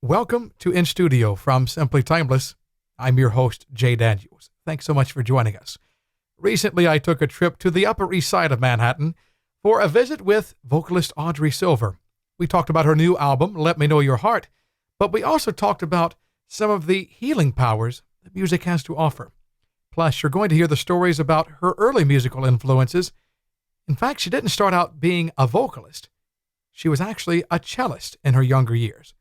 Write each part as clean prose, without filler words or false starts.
Welcome to In Studio from Simply Timeless. I'm your host, Jay Daniels. Thanks so much for joining us. Recently, I took a trip to the Upper East Side of Manhattan for a visit with vocalist Audrey Silver. We talked about her new album, Let Me Know Your Heart, but we also talked about some of the healing powers that music has to offer. Plus, you're going to hear the stories about her early musical influences. In fact, she didn't start out being a vocalist. She was actually a cellist in her younger years.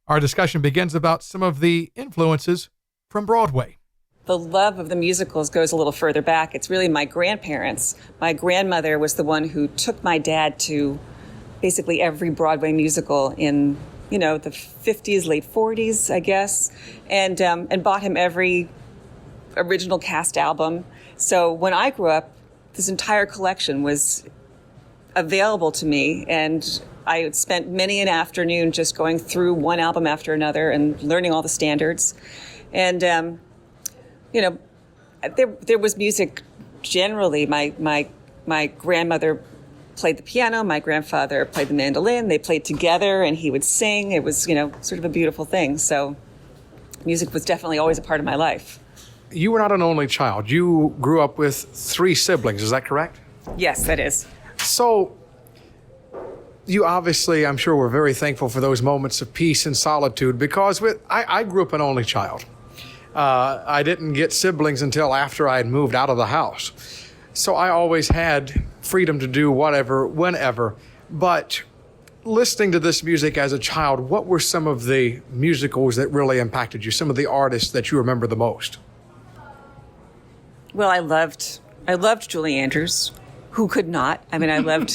Our discussion begins about some of the influences from Broadway. The love of the musicals goes a little further back. It's really my grandparents. My grandmother was the one who took my dad to basically every Broadway musical in, the 50s, late 40s, I guess, and bought him every original cast album. So when I grew up, this entire collection was available to me, and I spent many an afternoon just going through one album after another and learning all the standards. And, there was music generally. My grandmother played the piano. My grandfather played the mandolin. They played together, and he would sing. It was, sort of a beautiful thing. So music was definitely always a part of my life. You were not an only child. You grew up with 3 siblings. Is that correct? Yes, that is. So you obviously, I'm sure, were very thankful for those moments of peace and solitude, because I grew up an only child. I didn't get siblings until after I had moved out of the house. So I always had freedom to do whatever, whenever. But listening to this music as a child, what were some of the musicals that really impacted you? Some of the artists that you remember the most? Well, I loved Julie Andrews. Who could not? I mean, I loved,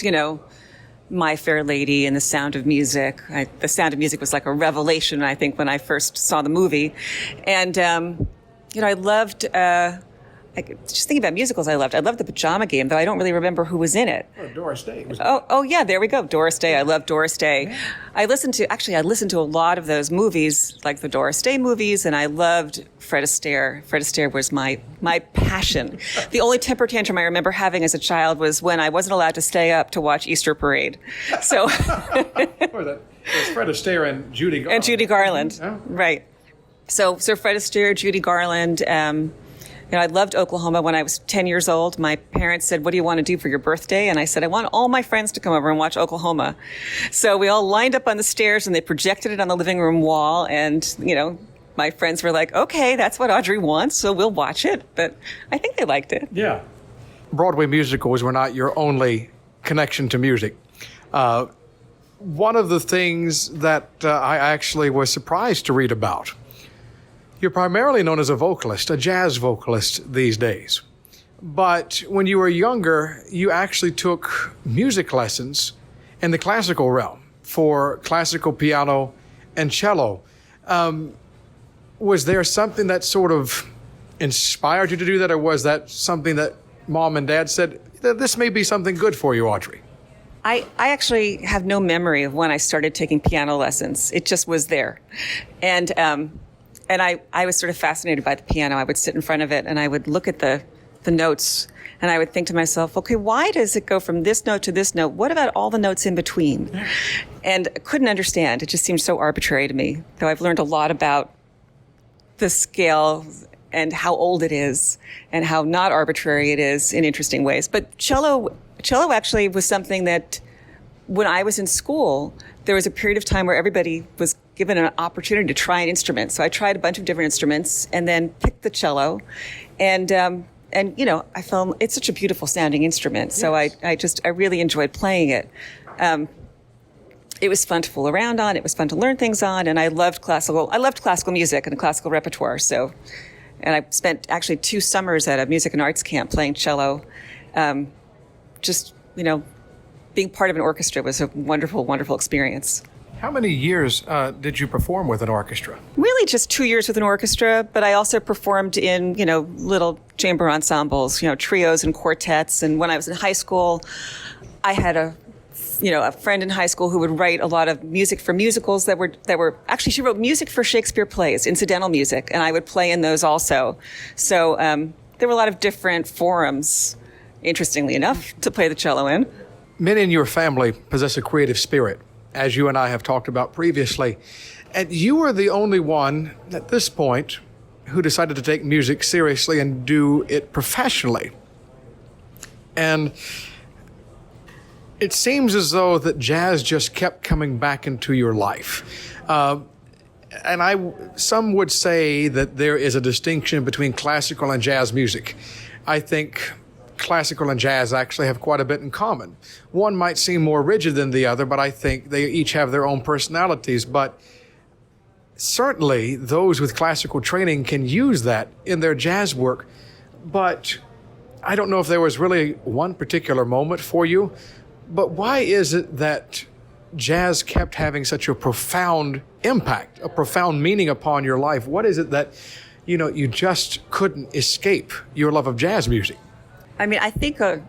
My Fair Lady and The Sound of Music. The Sound of Music was like a revelation, I think, when I first saw the movie. And, I loved, just thinking about musicals I loved The Pajama Game, though I don't really remember who was in it. Oh, Doris Day. Yeah, there we go. Doris Day. I love Doris Day. Yeah. I listened to a lot of those movies, like the Doris Day movies, and I loved Fred Astaire. Fred Astaire was my passion. The only temper tantrum I remember having as a child was when I wasn't allowed to stay up to watch Easter Parade. So It was Fred Astaire and Judy Garland. And Judy Garland, Oh. Right. So Fred Astaire, Judy Garland. I loved Oklahoma when I was 10 years old. My parents said, "What do you want to do for your birthday?" And I said, "I want all my friends to come over and watch Oklahoma." So we all lined up on the stairs and they projected it on the living room wall. And, my friends were like, "Okay, that's what Audrey wants, so we'll watch it." But I think they liked it. Yeah. Broadway musicals were not your only connection to music. One of the things that I actually was surprised to read about, you're primarily known as a vocalist, a jazz vocalist these days. But when you were younger, you actually took music lessons in the classical realm for classical piano and cello. Was there something that sort of inspired you to do that, or was that something that Mom and Dad said, "This may be something good for you, Audrey"? I actually have no memory of when I started taking piano lessons. It just was there. And I was sort of fascinated by the piano. I would sit in front of it and I would look at the notes and I would think to myself, okay, why does it go from this note to this note? What about all the notes in between? And I couldn't understand. It just seemed so arbitrary to me, though I've learned a lot about the scale and how old it is and how not arbitrary it is in interesting ways. But cello actually was something that when I was in school, there was a period of time where everybody was given an opportunity to try an instrument. So I tried a bunch of different instruments and then picked the cello. And I felt it's such a beautiful sounding instrument. Yes. So I really enjoyed playing it. It was fun to fool around on. It was fun to learn things on. And I loved classical music and the classical repertoire. And I spent actually 2 summers at a music and arts camp playing cello. Being part of an orchestra was a wonderful, wonderful experience. How many years did you perform with an orchestra? Really just 2 years with an orchestra, but I also performed in, little chamber ensembles, trios and quartets. And when I was in high school, I had a friend in high school who would write a lot of music for musicals that were actually, she wrote music for Shakespeare plays, incidental music, and I would play in those also. So there were a lot of different forums, interestingly enough, to play the cello in. Many in your family possess a creative spirit, as you and I have talked about previously. And you were the only one at this point who decided to take music seriously and do it professionally. And it seems as though that jazz just kept coming back into your life. Some would say that there is a distinction between classical and jazz music. I think classical and jazz actually have quite a bit in common. One might seem more rigid than the other, but I think they each have their own personalities. But certainly those with classical training can use that in their jazz work. But I don't know if there was really one particular moment for you, but why is it that jazz kept having such a profound impact, a profound meaning upon your life? What is it that, you just couldn't escape your love of jazz music? I mean, I think a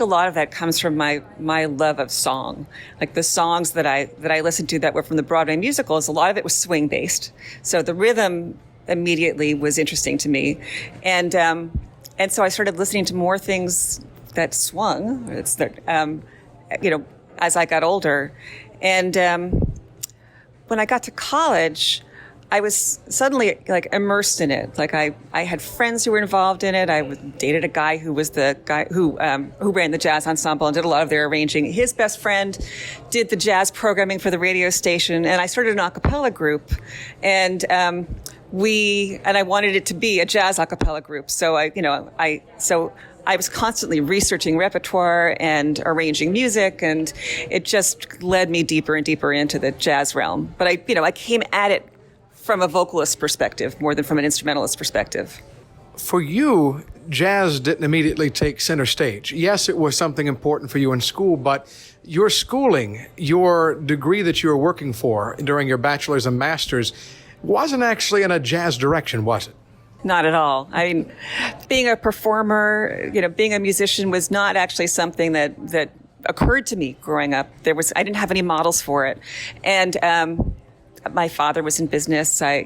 lot of that comes from my love of song. Like the songs that I listened to that were from the Broadway musicals, a lot of it was swing based. So the rhythm immediately was interesting to me. And so I started listening to more things that swung, as I got older. And when I got to college, I was suddenly immersed in it. I had friends who were involved in it. I dated a guy who was the guy who ran the jazz ensemble and did a lot of their arranging. His best friend did the jazz programming for the radio station, and I started an a cappella group. And I wanted it to be a jazz a cappella group. So I was constantly researching repertoire and arranging music, and it just led me deeper and deeper into the jazz realm. But I came at it from a vocalist perspective more than from an instrumentalist perspective. For you, jazz didn't immediately take center stage. Yes, it was something important for you in school, but your schooling, your degree that you were working for during your bachelor's and master's, wasn't actually in a jazz direction, was it? Not at all. I mean, being a performer, being a musician was not actually something that occurred to me growing up. I didn't have any models for it. And my father was in business. I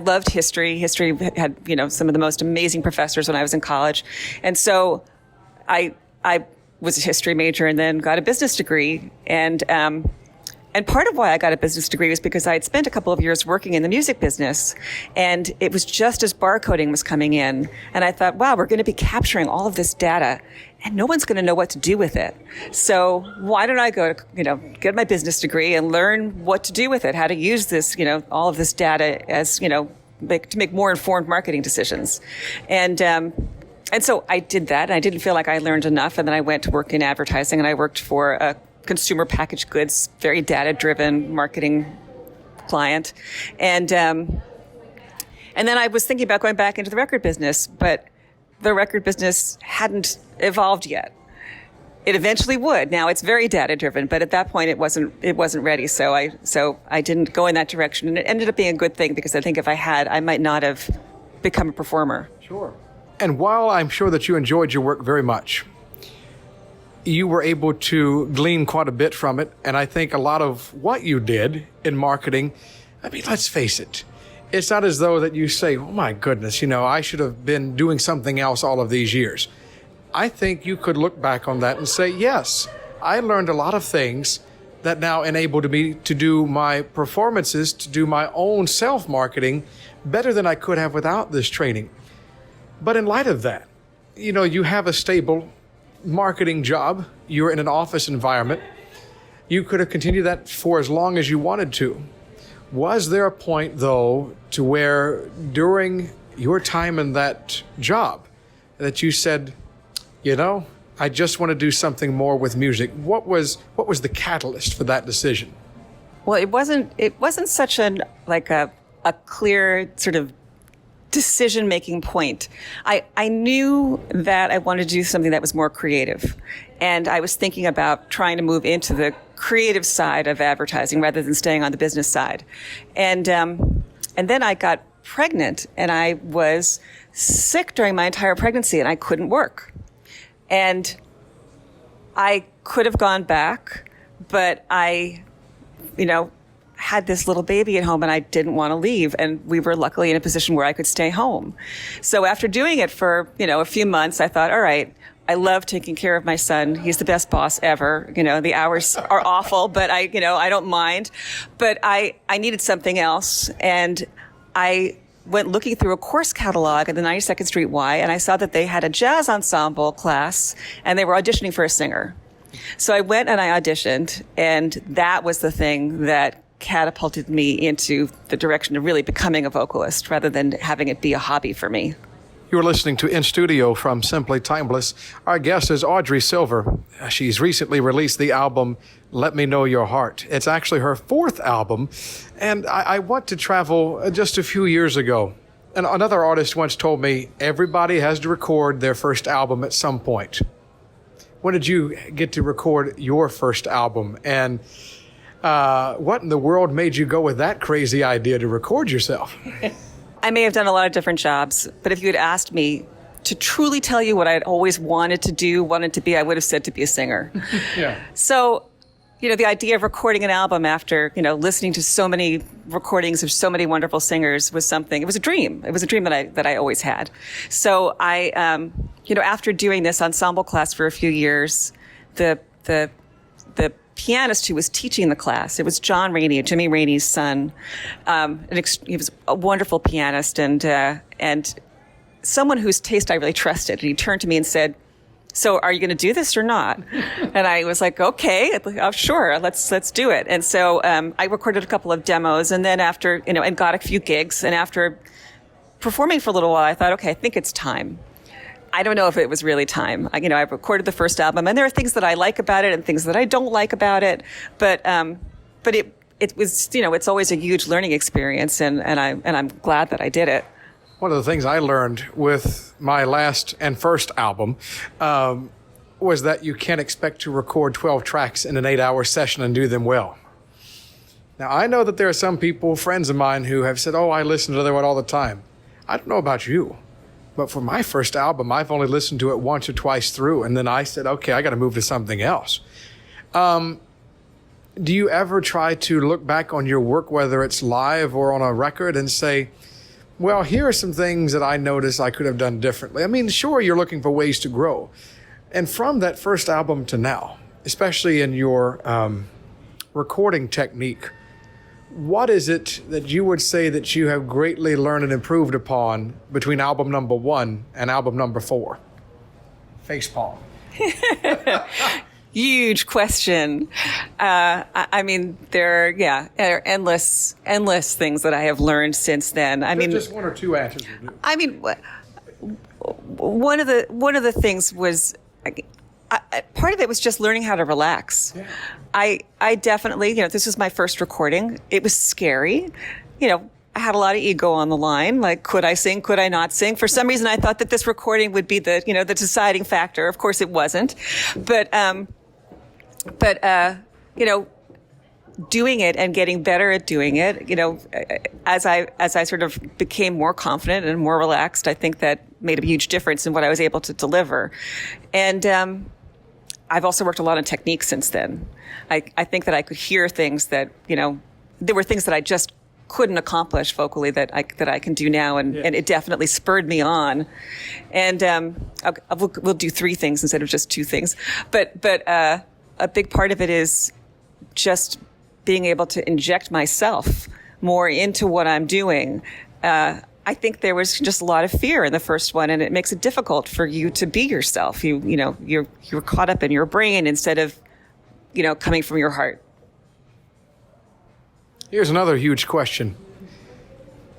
loved history. History had, some of the most amazing professors when I was in college. And so I was a history major and then got a business degree. And part of why I got a business degree was because I had spent a couple of years working in the music business, and it was just as barcoding was coming in. And I thought, wow, we're going to be capturing all of this data, and no one's going to know what to do with it. So why don't I go to, get my business degree and learn what to do with it, how to use this, all of this data as, to make more informed marketing decisions. And so I did that, and I didn't feel like I learned enough. And then I went to work in advertising, and I worked for a consumer packaged goods, very data-driven marketing client. And then I was thinking about going back into the record business, but the record business hadn't evolved yet. It eventually would. Now it's very data-driven, but at that point it wasn't ready. So I didn't go in that direction. And it ended up being a good thing, because I think if I had, I might not have become a performer. Sure. And while I'm sure that you enjoyed your work very much, you were able to glean quite a bit from it. And I think a lot of what you did in marketing, I mean, let's face it, it's not as though that you say, oh my goodness, I should have been doing something else all of these years. I think you could look back on that and say, yes, I learned a lot of things that now enabled me to do my performances, to do my own self-marketing better than I could have without this training. But in light of that, you have a stable marketing job. You're in an office environment. You could have continued that for as long as you wanted to. Was there a point, though, to where during your time in that job that you said, I just want to do something more with music? What was the catalyst for that decision? Well, it wasn't such a clear sort of decision-making point. I knew that I wanted to do something that was more creative. And I was thinking about trying to move into the creative side of advertising rather than staying on the business side. And then I got pregnant, and I was sick during my entire pregnancy, and I couldn't work. And I could have gone back, but I, had this little baby at home, and I didn't want to leave. And we were luckily in a position where I could stay home. So after doing it for, a few months, I thought, all right, I love taking care of my son. He's the best boss ever. The hours are awful, but I don't mind. But I needed something else. And I went looking through a course catalog at the 92nd Street Y, and I saw that they had a jazz ensemble class, and they were auditioning for a singer. So I went and I auditioned, and that was the thing that catapulted me into the direction of really becoming a vocalist rather than having it be a hobby for me. You're listening to In Studio from Simply Timeless. Our guest is Audrey Silver. She's recently released the album Let Me Know Your Heart. It's actually her 4th album, and I want to travel just a few years ago. And another artist once told me, everybody has to record their first album at some point. When did you get to record your first album? And what in the world made you go with that crazy idea to record yourself? I may have done a lot of different jobs, but if you had asked me to truly tell you what I'd always wanted to do, wanted to be, I would have said to be a singer. Yeah. So, the idea of recording an album after, listening to so many recordings of so many wonderful singers was something, it was a dream. It was a dream that I always had. So I, after doing this ensemble class for a few years, the pianist who was teaching the class, it was John Rainey, Jimmy Rainey's son. He was a wonderful pianist and someone whose taste I really trusted. And he turned to me and said, "So are you going to do this or not?" And I was like, "Okay, sure, let's do it." And so I recorded a couple of demos, and then after, and got a few gigs. And after performing for a little while, I thought, okay, I think it's time. I don't know if it was really time. I recorded the first album, and there are things that I like about it and things that I don't like about it. But it was, it's always a huge learning experience, and I'm glad that I did it. One of the things I learned with my last and first album was that you can't expect to record 12 tracks in an 8-hour session and do them well. Now, I know that there are some people, friends of mine, who have said, "Oh, I listen to them all the time." I don't know about you. But for my first album, I've only listened to it once or twice through, and then I said, okay, I got to move to something else. Do you ever try to look back on your work, whether it's live or on a record, and say, well, here are some things that I noticed I could have done differently? I mean, sure, you're looking for ways to grow. And from that first album to now, especially in your recording technique, what is it that you would say that you have greatly learned and improved upon between album number 1 and album number 4? Facepalm. Huge question. I mean, there are endless things that I have learned since then. I mean, just one or two answers would do. I mean, one of the things was, part of it was just learning how to relax. Yeah. I definitely, this was my first recording. It was scary. I had a lot of ego on the line. Like, could I sing? Could I not sing? For some reason, I thought that this recording would be the deciding factor. Of course, it wasn't. But doing it and getting better at doing it, as I sort of became more confident and more relaxed, I think that made a huge difference in what I was able to deliver. And I've also worked a lot on technique since then. I think that I could hear things that, there were things that I just couldn't accomplish vocally that I can do now, and it definitely spurred me on. And we'll do 3 things instead of just 2 things. But a big part of it is just being able to inject myself more into what I'm doing. I think there was just a lot of fear in the first one, and it makes it difficult for you to be yourself. You're caught up in your brain instead of, coming from your heart. Here's another huge question.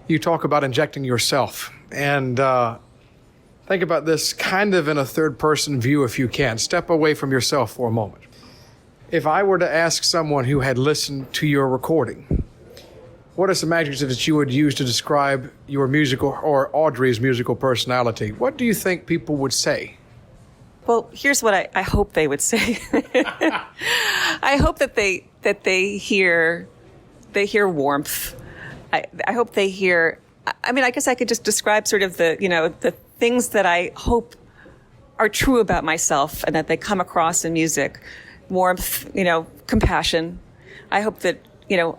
You talk about injecting yourself, and think about this kind of in a third-person view if you can. Step away from yourself for a moment. If I were to ask someone who had listened to your recording, what are some adjectives that you would use to describe your musical or Audrey's musical personality? What do you think people would say? Well, here's what I hope they would say. I hope that they hear warmth. I hope they hear. I mean, I guess I could just describe sort of the things that I hope are true about myself and that they come across in music. Warmth, compassion. I hope that,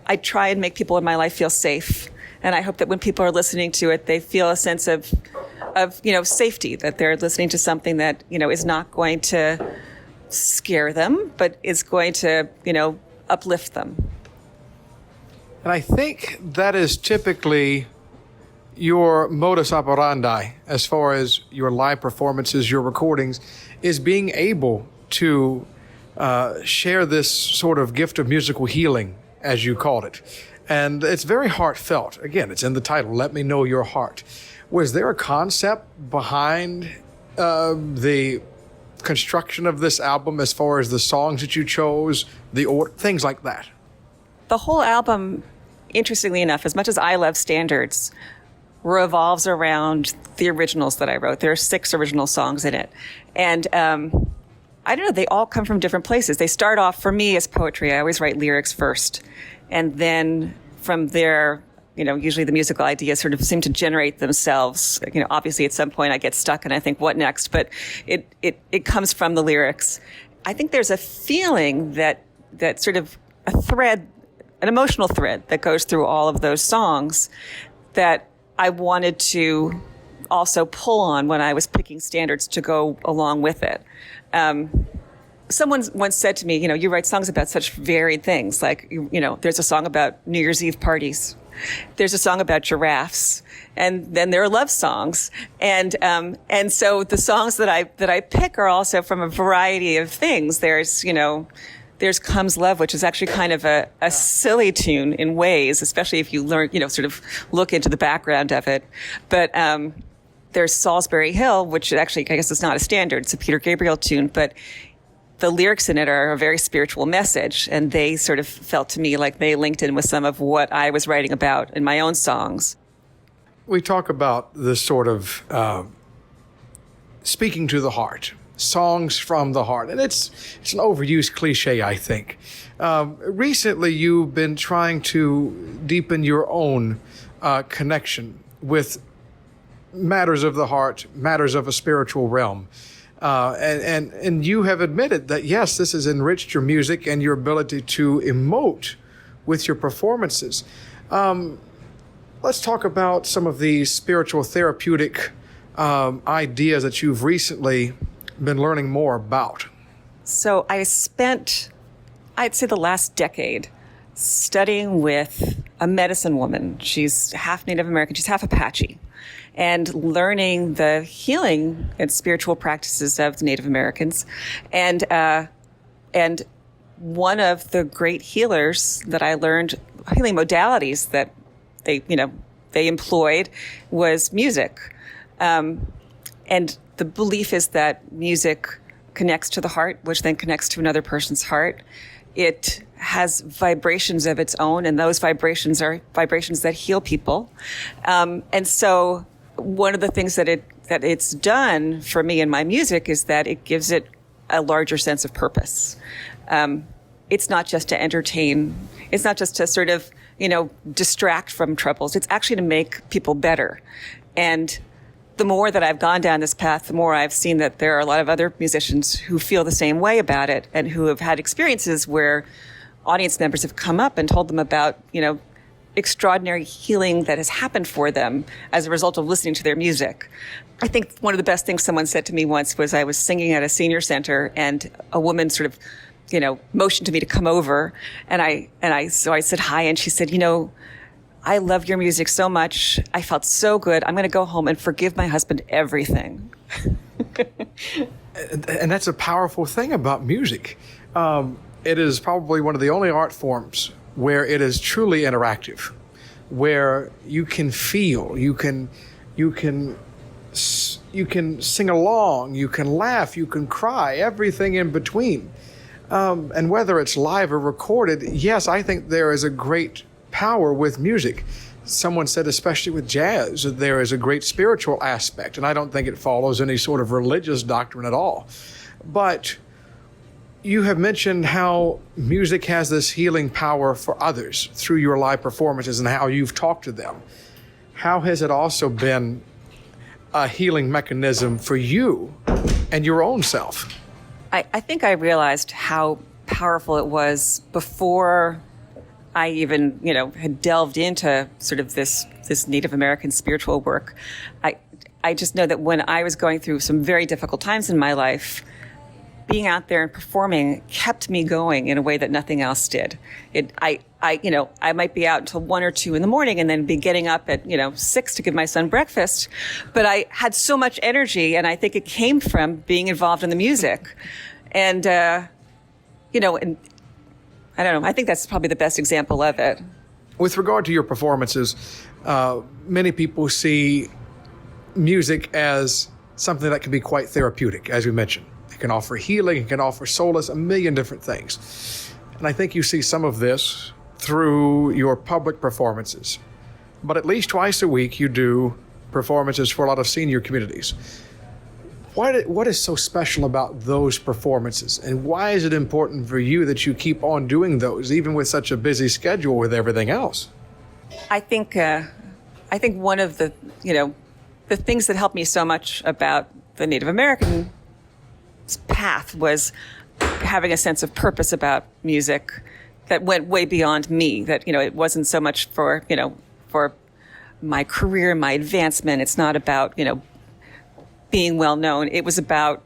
I try and make people in my life feel safe. And I hope that when people are listening to it, they feel a sense of safety, that they're listening to something that, is not going to scare them, but is going to, uplift them. And I think that is typically your modus operandi as far as your live performances, your recordings, is being able to share this sort of gift of musical healing, as you called it. And it's very heartfelt. Again, it's in the title, Let Me Know Your Heart. Was there a concept behind the construction of this album as far as the songs that you chose, the order, things like that? The whole album, interestingly enough, as much as I love standards, revolves around the originals that I wrote. There are 6 original songs in it. And I don't know, they all come from different places. They start off, for me, as poetry. I always write lyrics first. And then from there, usually the musical ideas sort of seem to generate themselves. Obviously at some point I get stuck and I think, what next? But it comes from the lyrics. I think there's a feeling that sort of a thread, an emotional thread that goes through all of those songs that I wanted to also pull on when I was picking standards to go along with it. Someone once said to me, you write songs about such varied things. Like, there's a song about New Year's Eve parties. There's a song about giraffes, and then there are love songs. And so the songs that I pick are also from a variety of things. There's Comes Love, which is actually kind of a silly tune in ways, especially if you learn, sort of look into the background of it. But there's Salisbury Hill, which actually, I guess, is not a standard. It's a Peter Gabriel tune, but the lyrics in it are a very spiritual message, and they sort of felt to me like they linked in with some of what I was writing about in my own songs. We talk about this sort of speaking to the heart, songs from the heart, and it's an overused cliche, I think. Recently, you've been trying to deepen your own connection with matters of the heart, matters of a spiritual realm. And you have admitted that, yes, this has enriched your music and your ability to emote with your performances. Let's talk about some of the spiritual therapeutic ideas that you've recently been learning more about. So I spent, I'd say, the last decade studying with a medicine woman. She's half Native American, she's half Apache, and learning the healing and spiritual practices of the Native Americans. And one of the great healers that I learned, healing modalities that they employed, was music. And the belief is that music connects to the heart, which then connects to another person's heart. It has vibrations of its own, and those vibrations are vibrations that heal people. And so one of the things that it's done for me in my music is that it gives it a larger sense of purpose. It's not just to entertain. It's not just to sort of, distract from troubles. It's actually to make people better. And the more that I've gone down this path, the more I've seen that there are a lot of other musicians who feel the same way about it and who have had experiences where audience members have come up and told them about, extraordinary healing that has happened for them as a result of listening to their music. I think one of the best things someone said to me once was I was singing at a senior center and a woman sort of, motioned to me to come over. So I said hi, and she said, I love your music so much. I felt so good. I'm going to go home and forgive my husband everything. And that's a powerful thing about music. It is probably one of the only art forms where it is truly interactive, where you can feel, you can sing along, you can laugh, you can cry, everything in between. And whether it's live or recorded, yes, I think there is a great power with music. Someone said, especially with jazz, that there is a great spiritual aspect, and I don't think it follows any sort of religious doctrine at all. But you have mentioned how music has this healing power for others through your live performances and how you've talked to them. How has it also been a healing mechanism for you and your own self? I think I realized how powerful it was before I even, had delved into sort of this Native American spiritual work. I just know that when I was going through some very difficult times in my life, being out there and performing kept me going in a way that nothing else did. I might be out until 1 or 2 in the morning and then be getting up at, 6 to give my son breakfast. But I had so much energy, and I think it came from being involved in the music. And, and I don't know, I think that's probably the best example of it. With regard to your performances, many people see music as something that can be quite therapeutic, as we mentioned. It can offer healing, it can offer solace, a million different things. And I think you see some of this through your public performances. But at least twice a week you do performances for a lot of senior communities. What is so special about those performances? And why is it important for you that you keep on doing those, even with such a busy schedule with everything else? I think one of the things that helped me so much about the Native American path was having a sense of purpose about music that went way beyond me, that, it wasn't so much for my career, my advancement. It's not about, being well known. It was about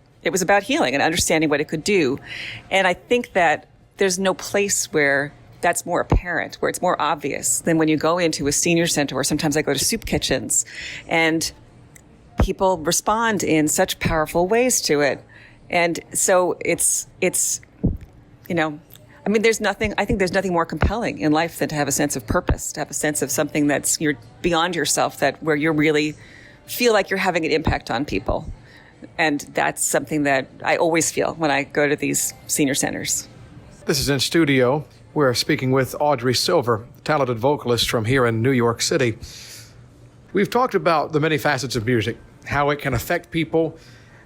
healing and understanding what it could do. And I think that there's no place where that's more apparent, where it's more obvious than when you go into a senior center, or sometimes I go to soup kitchens, and people respond in such powerful ways to it. And so it's there's nothing more compelling in life than to have a sense of purpose, to have a sense of something that's you're beyond yourself, that where you really feel like you're having an impact on people. And that's something that I always feel when I go to these senior centers. This is In Studio. We're speaking with Audrey Silver, talented vocalist from here in New York City. We've talked about the many facets of music, how it can affect people,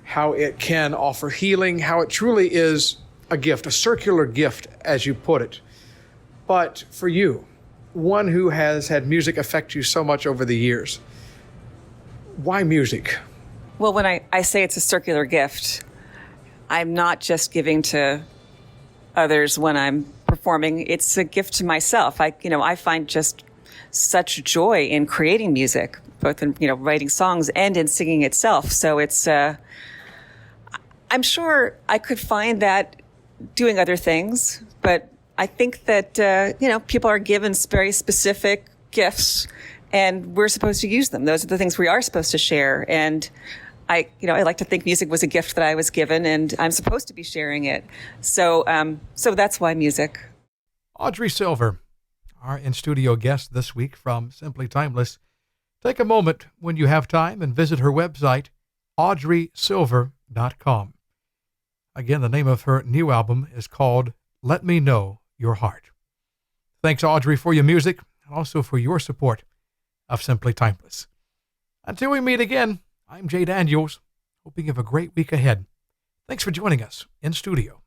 how it can offer healing, how it truly is a gift, a circular gift, as you put it. But for you, one who has had music affect you so much over the years, why music? Well, when I say it's a circular gift, I'm not just giving to others when I'm performing. It's a gift to myself. I find just such joy in creating music, both in, writing songs and in singing itself. So it's, I'm sure I could find that doing other things, but I think that, people are given very specific gifts, and we're supposed to use them. Those are the things we are supposed to share. And I like to think music was a gift that I was given, and I'm supposed to be sharing it. So that's why music. Audrey Silver, our in-studio guest this week from Simply Timeless. Take a moment when you have time and visit her website, audreysilver.com. Again, the name of her new album is called Let Me Know Your Heart. Thanks, Audrey, for your music and also for your support of Simply Timeless. Until we meet again, I'm Jay Daniels, hoping you have a great week ahead. Thanks for joining us in studio.